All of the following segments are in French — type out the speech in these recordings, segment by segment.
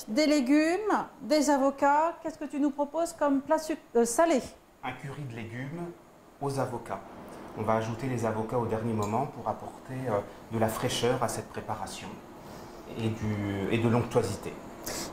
des légumes, des avocats. Qu'est-ce que tu nous proposes comme plat salé? Un curry de légumes aux avocats. On va ajouter les avocats au dernier moment pour apporter de la fraîcheur à cette préparation et de l'onctuosité.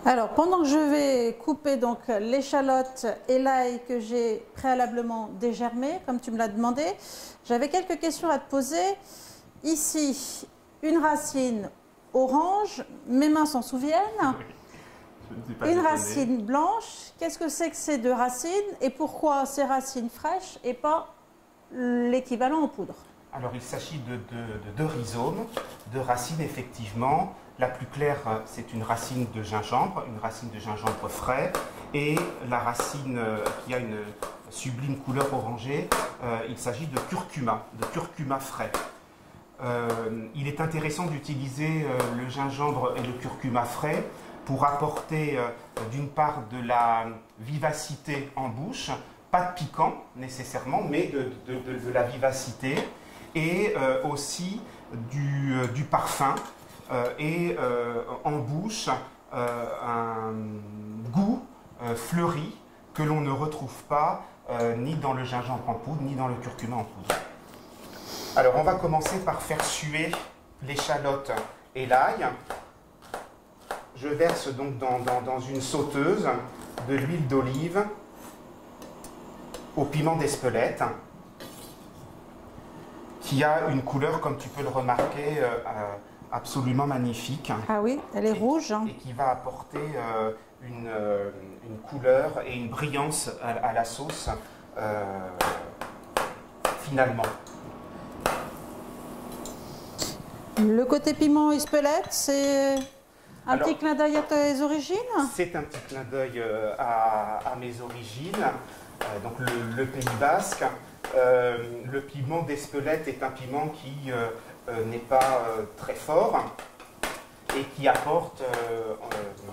Alors, pendant que je vais couper donc l'échalote et l'ail que j'ai préalablement dégermé, comme tu me l'as demandé, j'avais quelques questions à te poser. Ici, une racine orange, mes mains s'en souviennent. Oui, une racine blanche, qu'est-ce que c'est que ces deux racines et pourquoi ces racines fraîches et pas l'équivalent en poudre? Alors, il s'agit de deux rhizomes, de racines effectivement. La plus claire, c'est une racine de gingembre frais, et la racine qui a une sublime couleur orangée, il s'agit de curcuma frais. Il est intéressant d'utiliser le gingembre et le curcuma frais pour apporter d'une part de la vivacité en bouche, pas de piquant nécessairement, mais de la vivacité, et aussi du parfum. En bouche un goût fleuri que l'on ne retrouve pas ni dans le gingembre en poudre ni dans le curcuma en poudre. Alors on va commencer par faire suer l'échalote et l'ail. Je verse donc dans une sauteuse de l'huile d'olive au piment d'Espelette, qui a une couleur, comme tu peux le remarquer, absolument magnifique. Ah oui, elle est rouge. Et qui va apporter une couleur et une brillance à la sauce finalement. Le côté piment Espelette, c'est un petit clin d'œil à tes origines? C'est un petit clin d'œil à mes origines, donc le Pays Basque. Le piment d'Espelette est un piment qui n'est pas très fort et qui apporte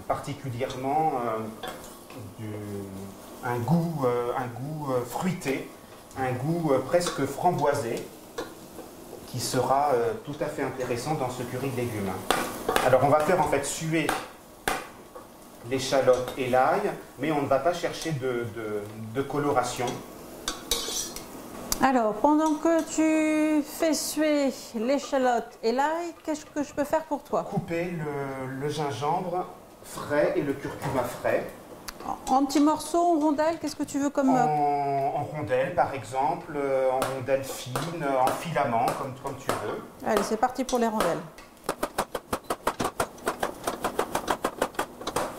particulièrement un goût fruité, un goût presque framboisé, qui sera tout à fait intéressant dans ce curry de légumes. Alors on va faire en fait suer l'échalote et l'ail, mais on ne va pas chercher de coloration. Alors, pendant que tu fais suer l'échalote et l'ail, qu'est-ce que je peux faire pour toi? Couper le gingembre frais et le curcuma frais. En petits morceaux, en rondelles, qu'est-ce que tu veux comme... En rondelles, par exemple, en rondelles fines, en filaments, comme tu veux. Allez, c'est parti pour les rondelles.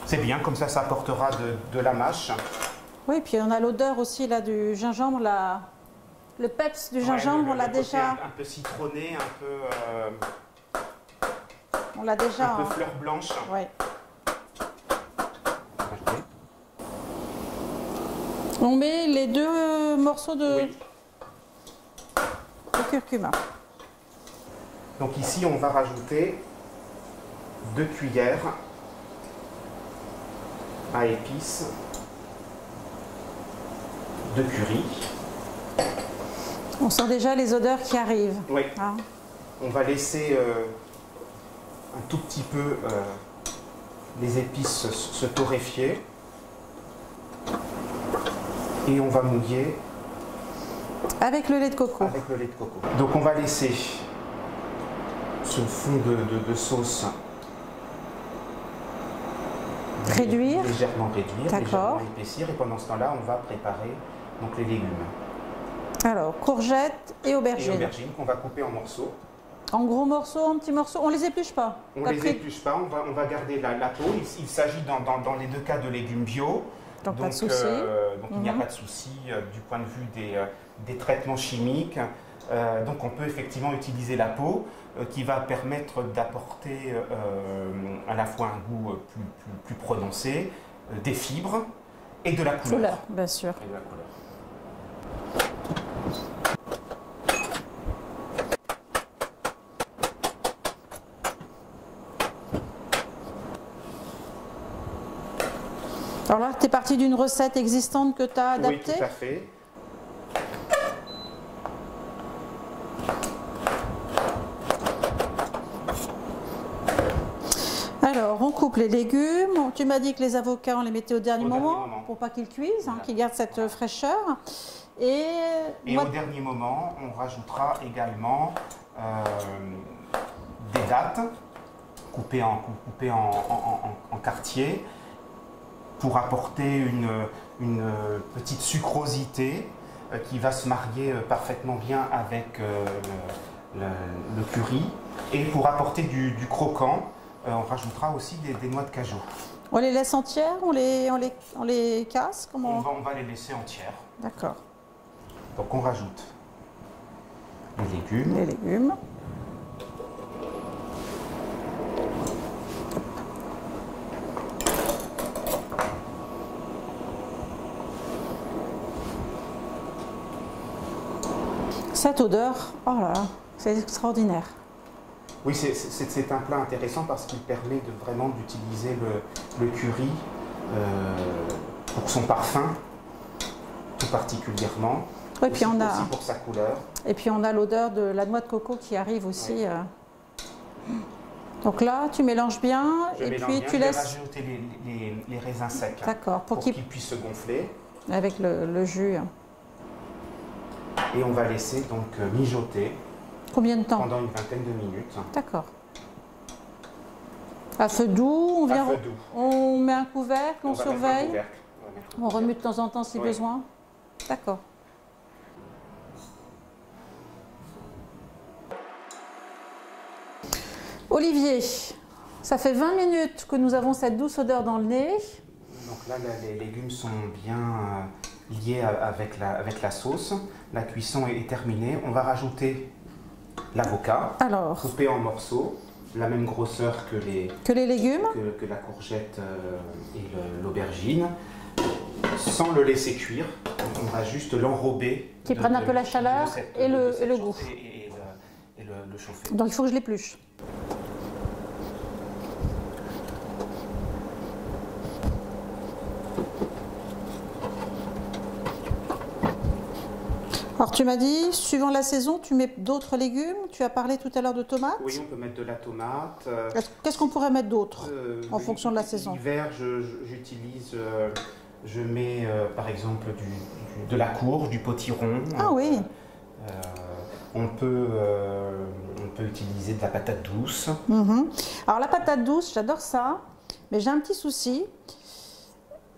C'est bien, comme ça apportera de la mâche. Oui, puis on a l'odeur aussi là du gingembre, le peps du gingembre, on l'a déjà... Un peu citronné, un peu... on l'a déjà... Un peu fleur blanche. Oui. On met les deux morceaux de curcuma. Donc ici, on va rajouter 2 cuillères à épices de curry. On sent déjà les odeurs qui arrivent. Oui. Hein? On va laisser un tout petit peu les épices se torréfier. Et on va mouiller avec le lait de coco. Avec le lait de coco. Donc on va laisser ce fond de sauce réduire, légèrement réduire, légèrement épaissir, et pendant ce temps-là, on va préparer donc les légumes. Alors, courgettes et aubergines. Et aubergines qu'on va couper en morceaux. En gros morceaux, en petits morceaux. On les épluche pas? On ne les épluche pas, on va garder la peau. Il s'agit dans les deux cas de légumes bio. Donc pas de souci. Donc il n'y a pas de souci du point de vue des traitements chimiques. Donc on peut effectivement utiliser la peau qui va permettre d'apporter à la fois un goût plus prononcé, des fibres et de la couleur. Bien sûr. Et de la couleur. Alors là, tu es parti d'une recette existante que tu as adaptée? Oui, tout à fait. Alors, on coupe coupe les légumes. Tu m'as dit que les avocats, on les mettait au dernier moment pour pas qu'ils cuisent, voilà. Qu'ils gardent cette fraîcheur. Et au dernier moment, on rajoutera également des dattes coupées en quartiers pour apporter une petite sucrosité qui va se marier parfaitement bien avec le curry. Et pour apporter du croquant, on rajoutera aussi des noix de cajou. On les laisse entières, on les casse, comment? On va les laisser entières. D'accord. Donc on rajoute les légumes. Les légumes. Cette odeur, oh là là, c'est extraordinaire. Oui, c'est un plat intéressant parce qu'il permet vraiment d'utiliser le curry pour son parfum, tout particulièrement. Oui, puis on a, aussi pour sa couleur. Et puis on a l'odeur de la noix de coco qui arrive aussi. Oui. Donc là, tu mélanges bien puis tu laisses. Je vais rajouter les raisins secs. D'accord, pour qu'ils puissent se gonfler. Avec le jus. Et on va laisser donc mijoter. Combien de temps? Pendant une vingtaine de minutes. D'accord. À feu doux, on met un couvercle, on surveille, on remue de temps en temps si besoin. D'accord. Olivier, ça fait 20 minutes que nous avons cette douce odeur dans le nez. Donc là, les légumes sont bien liés avec la sauce. La cuisson est terminée. On va rajouter l'avocat, coupé en morceaux, la même grosseur que les légumes, que la courgette et l'aubergine, sans le laisser cuire. On va juste l'enrober. Qui prenne un peu la chaleur et le goût. Et le chauffer. Donc il faut que je l'épluche. Alors tu m'as dit, suivant la saison, tu mets d'autres légumes. Tu as parlé tout à l'heure de tomates. Oui, on peut mettre de la tomate. Qu'est-ce qu'on pourrait mettre d'autre en fonction de la saison? L'hiver, je mets par exemple de la courge, du potiron. Ah oui. On peut utiliser de la patate douce. Alors la patate douce, j'adore ça, mais j'ai un petit souci.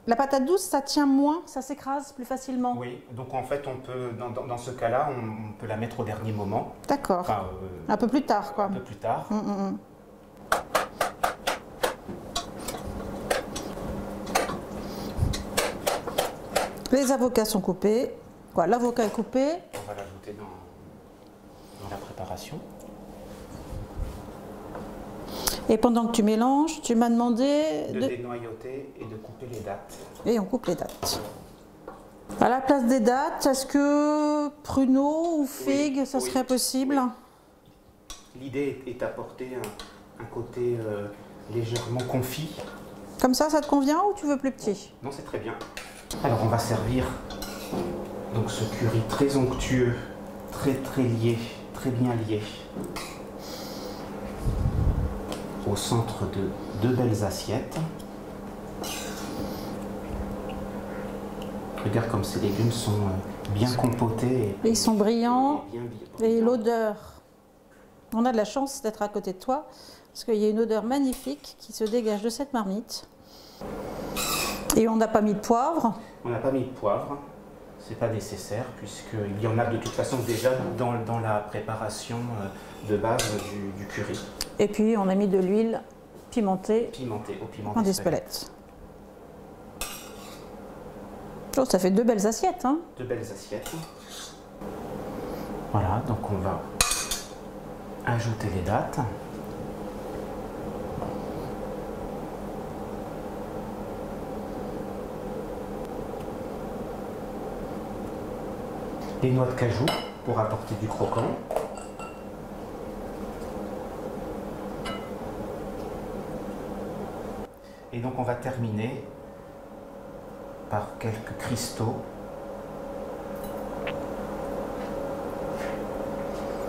La patate douce, ça tient moins, ça s'écrase plus facilement. Oui, donc en fait, on peut, dans ce cas-là, on peut la mettre au dernier moment. D'accord. Enfin, un peu plus tard, quoi. Un peu plus tard. Les avocats sont coupés. L'avocat est coupé. On va l'ajouter dans la préparation. Et pendant que tu mélanges, tu m'as demandé de dénoyauter et de couper les dattes. Et on coupe les dattes. À la place des dattes, est-ce que pruneaux ou figues, ça serait possible? L'idée est d'apporter un côté légèrement confit. Comme ça te convient ou tu veux plus petit? Non, c'est très bien. Alors, on va servir donc ce curry très onctueux, très lié, très bien lié, au centre de deux belles assiettes. Regarde comme ces légumes sont bien compotés. Et ils sont brillants. Et bien. L'odeur. On a de la chance d'être à côté de toi, parce qu'il y a une odeur magnifique qui se dégage de cette marmite. Et on n'a pas mis de poivre. On n'a pas mis de poivre. C'est pas nécessaire, puisqu'il y en a de toute façon déjà dans la préparation de base du curry. Et puis on a mis de l'huile pimentée. Pimentée, au piment en d'Espelette. Oh, ça fait deux belles assiettes. Hein. Deux belles assiettes. Voilà, donc on va ajouter les dattes. Les noix de cajou pour apporter du croquant. Et donc on va terminer par quelques cristaux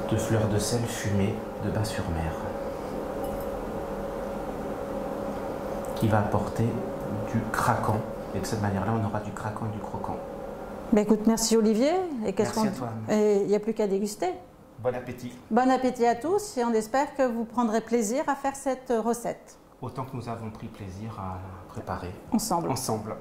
de fleurs de sel fumées de Bas-sur-Mer. qui va apporter du craquant. Et de cette manière-là, on aura du craquant et du croquant. Ben écoute, merci Olivier. Et Merci à toi. Et il n'y a plus qu'à déguster. Bon appétit. Bon appétit à tous et on espère que vous prendrez plaisir à faire cette recette. Autant que nous avons pris plaisir à préparer. Ensemble. Ensemble.